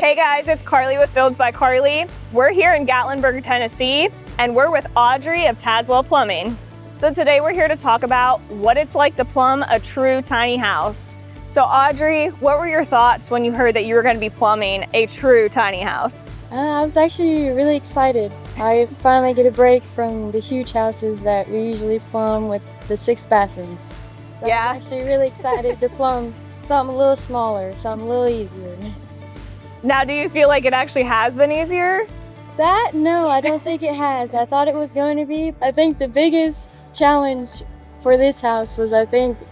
Hey guys, it's Carly with Builds by Carly. We're here in Gatlinburg, Tennessee, and we're with Audrey of Tazewell Plumbing. So today we're here to talk about what it's like to plumb a true tiny house. So Audrey, what were your thoughts when you heard that you were going to be plumbing a true tiny house? I was actually really excited. I finally get a break from the huge houses that we usually plumb with the 6 bathrooms. So Yeah. I'm actually really excited to plumb something a little smaller, something a little easier. Now, do you feel like it actually has been easier? No, I don't think it has. I thought it was going to be. I think the biggest challenge for this house was,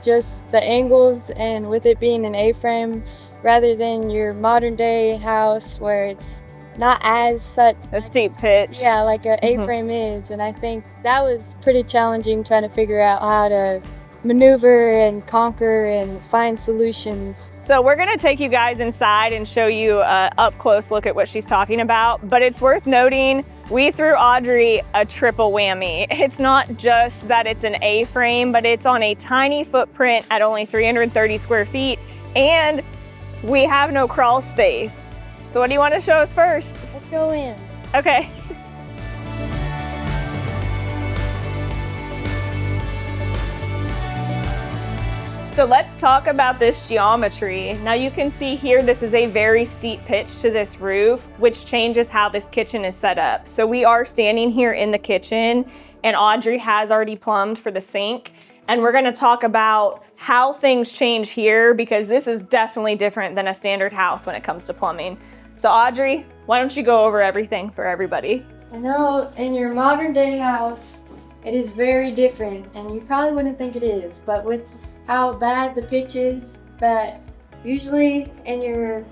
just the angles, and with it being an A-frame rather than your modern day house where it's not as such A steep pitch. yeah, like a A-frame is. And I think that was pretty challenging, trying to figure out how to maneuver and conquer and find solutions. So we're gonna take you guys inside and show you a up close look at what she's talking about, but it's worth noting, we threw Audrey a triple whammy. It's not just that it's an A-frame, but it's on a tiny footprint at only 330 square feet, and we have no crawl space. So what do you want to show us first? Let's go in. Okay. So let's talk about this geometry. Now you can see here, this is a very steep pitch to this roof, which changes how this kitchen is set up. So we are standing here in the kitchen, and Audrey has already plumbed for the sink. And we're gonna talk about how things change here, because this is definitely different than a standard house when it comes to plumbing. So Audrey, why don't you go over everything for everybody? I know in your modern day house, it is very different, and you probably wouldn't think it is, but with how bad the pitch is, that usually in your,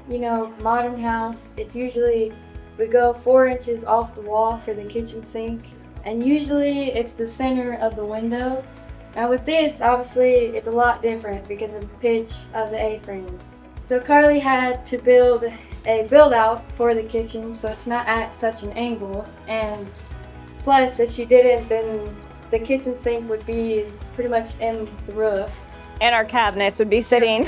modern house, it's usually we go 4 inches off the wall for the kitchen sink, and usually it's the center of the window. Now with this, obviously, it's a lot different because of the pitch of the A-frame. So Carly had to build a build out for the kitchen so it's not at such an angle, and plus if she didn't, then the kitchen sink would be pretty much in the roof. And our cabinets would be sitting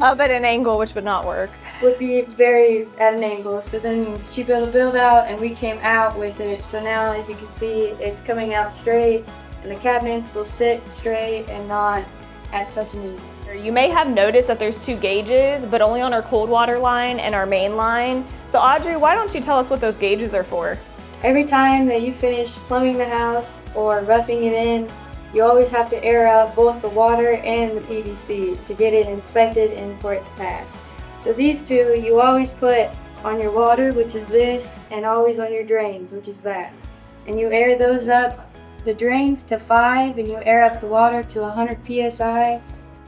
up at an angle, which would not work. Would be very at an angle. So then she built a build out and we came out with it. So now, as you can see, it's coming out straight, and the cabinets will sit straight and not at such an angle. You may have noticed that there's 2 gauges, but only on our cold water line and our main line. So Audrey, why don't you tell us what those gauges are for? Every time that you finish plumbing the house or roughing it in, you always have to air out both the water and the PVC to get it inspected and for it to pass. So these 2 you always put on your water, which is this, and always on your drains, which is that. And you air those up, the drains to 5, and you air up the water to 100 PSI.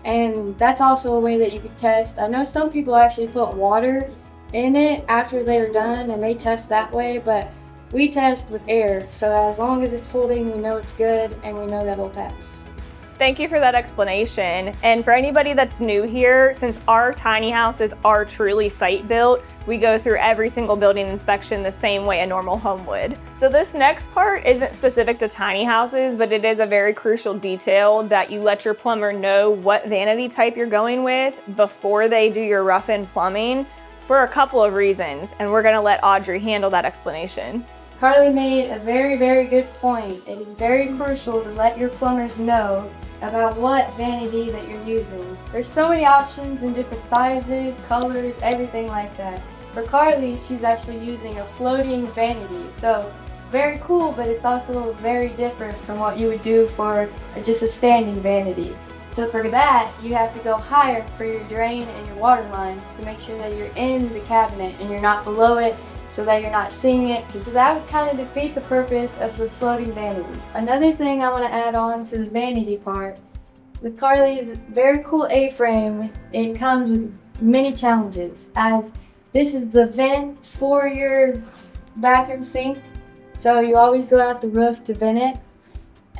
And that's also a way that you can test. I know some people actually put water in it after they're done and they test that way, but we test with air, so as long as it's holding, we know it's good and we know that it'll pass. Thank you for that explanation. And for anybody that's new here, since our tiny houses are truly site built, we go through every single building inspection the same way a normal home would. So this next part isn't specific to tiny houses, but it is a very crucial detail that you let your plumber know what vanity type you're going with before they do your rough-in plumbing, for a couple of reasons. And we're gonna let Audrey handle that explanation. Carly made a very, very good point. It is very crucial to let your plumbers know about what vanity that you're using. There's so many options in different sizes, colors, everything like that. For Carly, she's actually using a floating vanity. So it's very cool, but it's also very different from what you would do for just a standing vanity. So for that, you have to go higher for your drain and your water lines to make sure that you're in the cabinet and you're not below it, so that you're not seeing it, because that would kind of defeat the purpose of the floating vanity. Another thing I want to add on to the vanity part, with Carly's very cool A-frame, it comes with many challenges, as this is the vent for your bathroom sink, so you always go out the roof to vent it.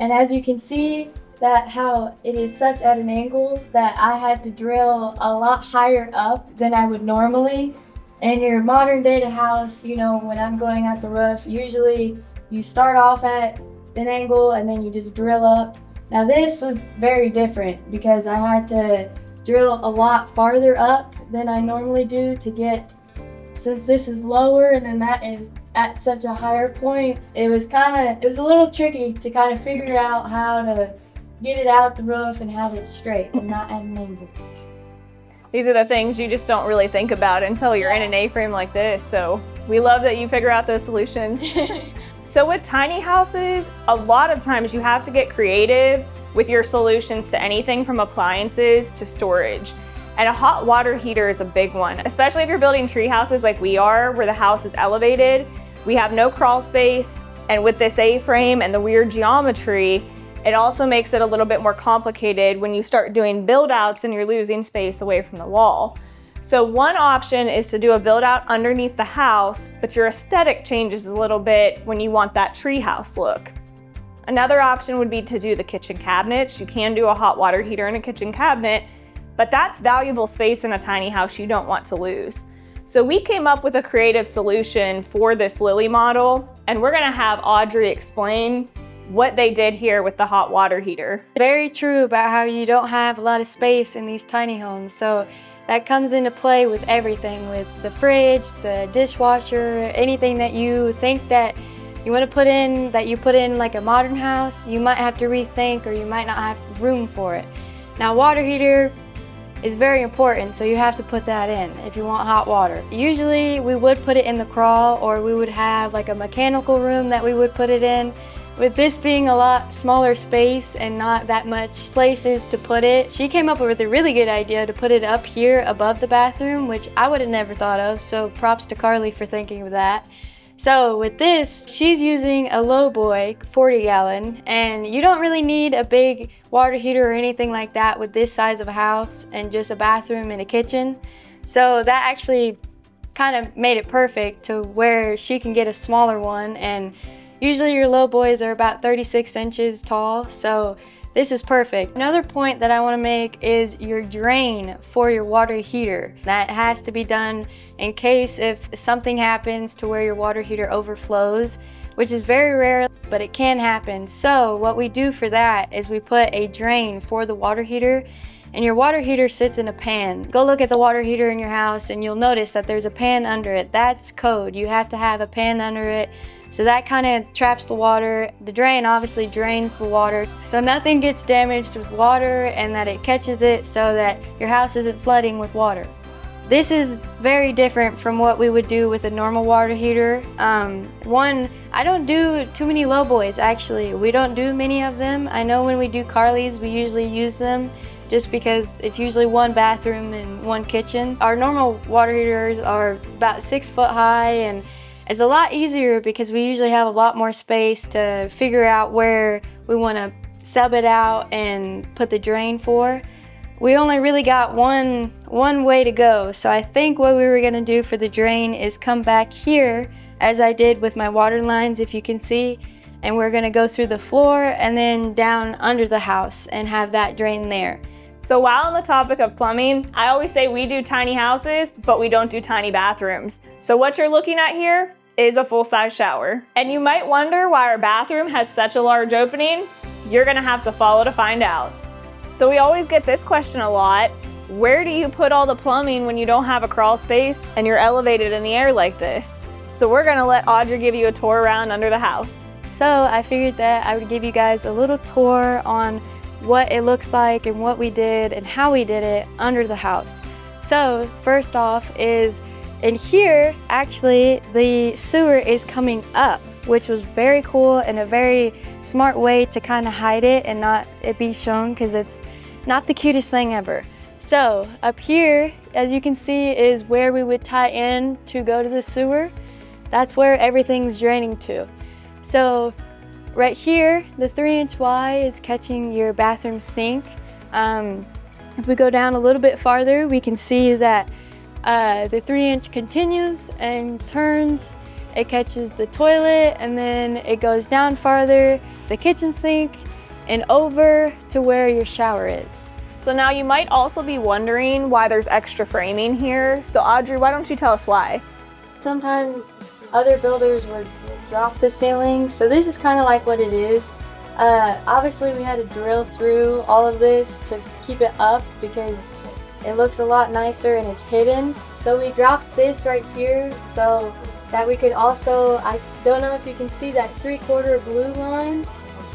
And as you can see, that how it is such at an angle that I had to drill a lot higher up than I would normally. In your modern day house, when I'm going at the roof, usually you start off at an angle and then you just drill up. Now this was very different because I had to drill a lot farther up than I normally do to get since this is lower and then that is at such a higher point, it was a little tricky to kind of figure out how to get it out the roof and have it straight and not at an angle. These are the things you just don't really think about until you're in an A-frame like this. So we love that you figure out those solutions. So with tiny houses, a lot of times you have to get creative with your solutions to anything from appliances to storage. And a hot water heater is a big one, especially if you're building tree houses like we are, where the house is elevated. We have no crawl space, and with this A-frame and the weird geometry, it also makes it a little bit more complicated when you start doing build outs and you're losing space away from the wall. So one option is to do a build out underneath the house, but your aesthetic changes a little bit when you want that tree house look. Another option would be to do the kitchen cabinets. You can do a hot water heater in a kitchen cabinet, but that's valuable space in a tiny house you don't want to lose. So we came up with a creative solution for this Lily model, and we're gonna have Audrey explain what they did here with the hot water heater. Very true about how you don't have a lot of space in these tiny homes. So that comes into play with everything, with the fridge, the dishwasher, anything that you think that you want to put in, that you put in like a modern house, you might have to rethink or you might not have room for it. Now, water heater is very important, so you have to put that in if you want hot water. Usually we would put it in the crawl, or we would have like a mechanical room that we would put it in. With this being a lot smaller space and not that much places to put it, she came up with a really good idea to put it up here above the bathroom, which I would have never thought of, so props to Carly for thinking of that. So with this, she's using a Lowboy 40 gallon, and you don't really need a big water heater or anything like that with this size of a house and just a bathroom and a kitchen. So that actually kind of made it perfect to where she can get a smaller one, and usually your Lowboys are about 36 inches tall, so this is perfect. Another point that I want to make is your drain for your water heater. That has to be done in case if something happens to where your water heater overflows, which is very rare, but it can happen. So what we do for that is we put a drain for the water heater, and your water heater sits in a pan. Go look at the water heater in your house and you'll notice that there's a pan under it. That's code. You have to have a pan under it. So that kind of traps the water. The drain obviously drains the water, so nothing gets damaged with water and that it catches it so that your house isn't flooding with water. This is very different from what we would do with a normal water heater. I don't do too many Lowboys actually. We don't do many of them. I know when we do Carly's, we usually use them just because it's usually one bathroom and one kitchen. Our normal water heaters are about 6 foot high, and it's a lot easier because we usually have a lot more space to figure out where we want to sub it out and put the drain for. We only really got one way to go, so I think what we were going to do for the drain is come back here as I did with my water lines, if you can see, and we're going to go through the floor and then down under the house and have that drain there. So while on the topic of plumbing, I always say we do tiny houses, but we don't do tiny bathrooms. So what you're looking at here is a full-size shower. And you might wonder why our bathroom has such a large opening. You're gonna have to follow to find out. So we always get this question a lot. Where do you put all the plumbing when you don't have a crawl space and you're elevated in the air like this? So we're gonna let Audrey give you a tour around under the house. So I figured that I would give you guys a little tour on what it looks like and what we did and how we did it under the house. So first off is in here, actually the sewer is coming up, which was very cool and a very smart way to kind of hide it and not it be shown, because it's not the cutest thing ever. So up here, as you can see, is where we would tie in to go to the sewer. That's where everything's draining to. So right here, the 3-inch Y is catching your bathroom sink. If we go down a little bit farther, we can see that the 3-inch continues and turns. It catches the toilet, and then it goes down farther, the kitchen sink, and over to where your shower is. So now you might also be wondering why there's extra framing here. So Audrey, why don't you tell us why? Sometimes other builders would drop the ceiling, so this is kind of like what it is. Obviously we had to drill through all of this to keep it up because It looks a lot nicer and it's hidden. So we dropped this right here so that we could also, I don't know if you can see that 3/4 blue line.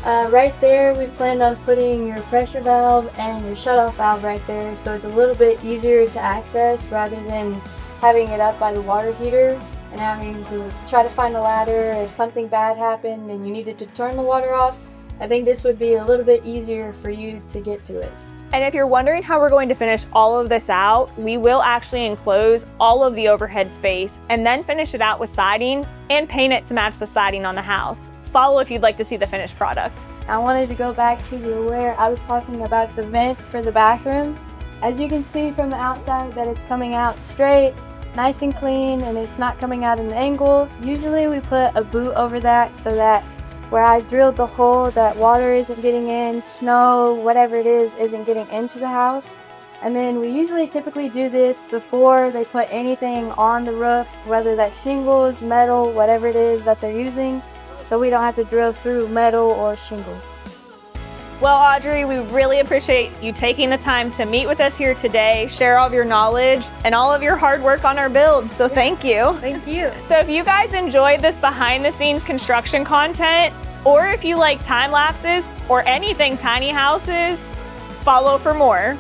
Right there we planned on putting your pressure valve and your shutoff valve right there, so it's a little bit easier to access rather than having it up by the water heater and having to try to find a ladder. If something bad happened and you needed to turn the water off, I think this would be a little bit easier for you to get to it. And if you're wondering how we're going to finish all of this out, we will actually enclose all of the overhead space and then finish it out with siding and paint it to match the siding on the house. Follow if you'd like to see the finished product. I wanted to go back to where I was talking about the vent for the bathroom. As you can see from the outside that it's coming out straight, nice and clean, and it's not coming out at an angle. Usually we put a boot over that so that where I drilled the hole, that water isn't getting in, snow, whatever it is, isn't getting into the house. And then we usually typically do this before they put anything on the roof, whether that's shingles, metal, whatever it is that they're using, so we don't have to drill through metal or shingles. Well, Audrey, we really appreciate you taking the time to meet with us here today, share all of your knowledge and all of your hard work on our builds, so thank you. Thank you. So if you guys enjoyed this behind the scenes construction content, or if you like time lapses or anything tiny houses, follow for more.